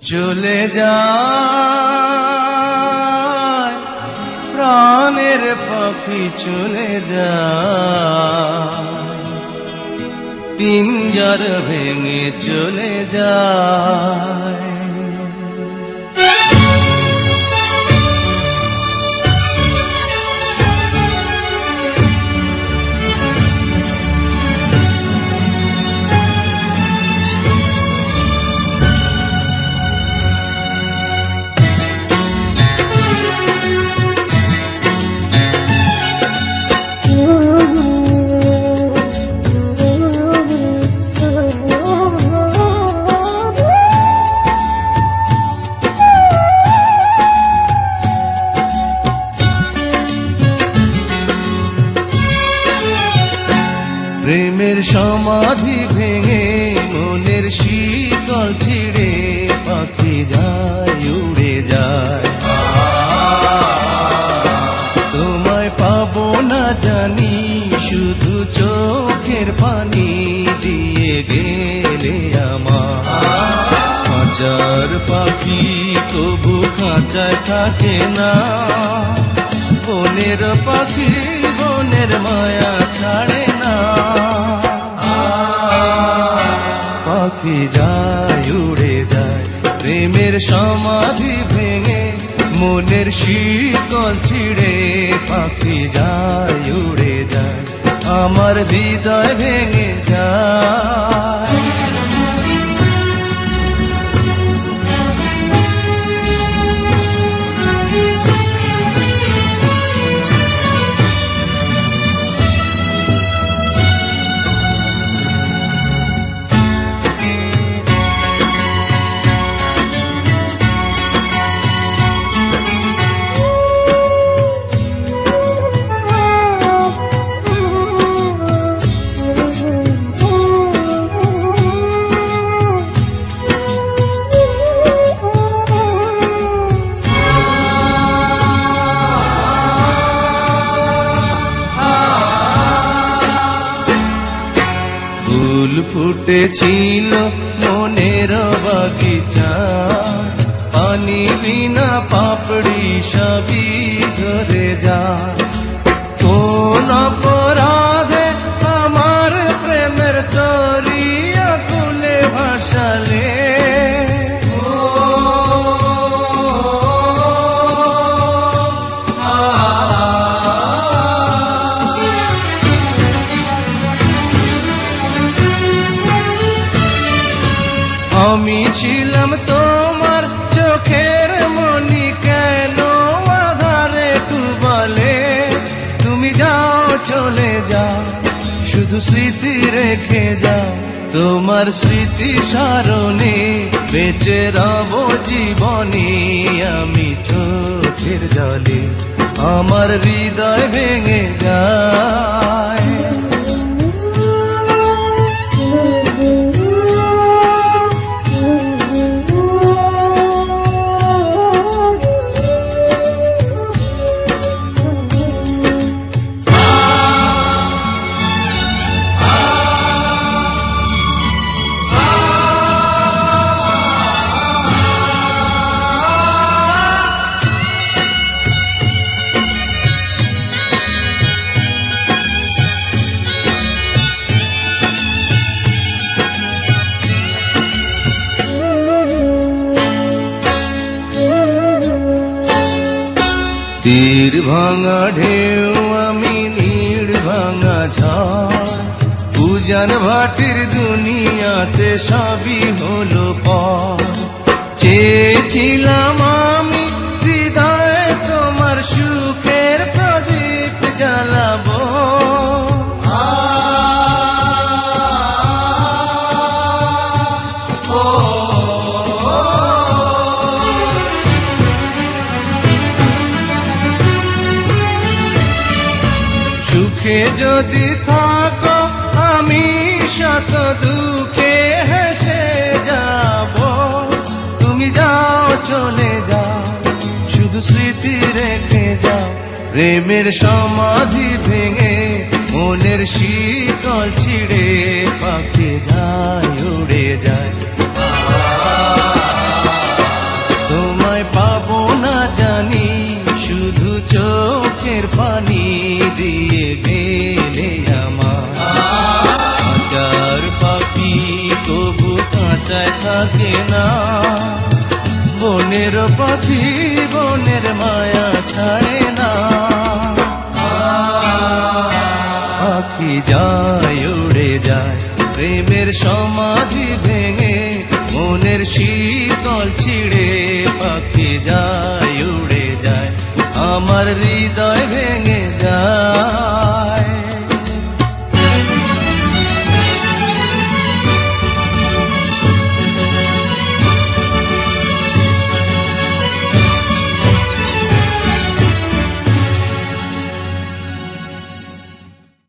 চলে যায় প্রাণের পাখি চলে যায়, পিঞ্জর ভেঙে চলে যায়। প্রেমের সমাধি ভেঙে মনের শীতল ছিঁড়ে পাখি যায় উড়ে যায়। তোমায় পাবো না জানি শুধু চোখের পানি দিয়ে গেলে আমার। হাজার পাখি তবু খাঁচায় থাকে না, বনের পাখি বনের মায়া ছাড়ে না। পাখি যায় উড়ে যায় প্রেমের সমাধি ভেঙে মনের শীতল ছিঁড়ে পাখি যায় উড়ে যায়, আমার হৃদয় ভেঙে যায়। ফুল ফুটেছিল মনের বাগিচা, পানি বিনা পাপড়ি সবই ধরে যায়। কোন অপরাধে আমার প্রেমের তরি আকুলে ভাসালে, আমি ছিলাম তোমার চোখের মনি, কেন আধারে ডুবালে? তুমি যাও চলে যাও শুধু স্মৃতি রেখে যাও, তোমার স্মৃতি স্মরণে বেঁচে রব জীবনে। আমি চোখের জলে আমার হৃদয় ভেঙে যায়। তীর ভাঙা ঢেউ আমি নীড় ভাঙা ঝড়, উজান ভাটির দুনিয়াতে সবই হলো পর। চেয়েছিলাম আমি হৃদয়ে তোমার সুখের প্রদীপ জ্বালাবো, সুখে যদি থাকো আমি শত দুঃখে হেসে যাব। তুমি যাও চলে যাও শুধু স্মৃতি রেখে যাও, প্রেমের সমাধি ভেঙে মনের শীতল ছিঁড়ে পাখি যায় উড়ে যায়। খাঁচায় থাকে না। বনের পাখি বনের মায়া ছাড়ে না। পাখি যায় উড়ে যায় প্রেমের সমাধি ভেঙে, মনের শীতল ছিঁড়ে। পাখি যায় উড়ে যায় আমার হৃদয় ভেঙে যায়।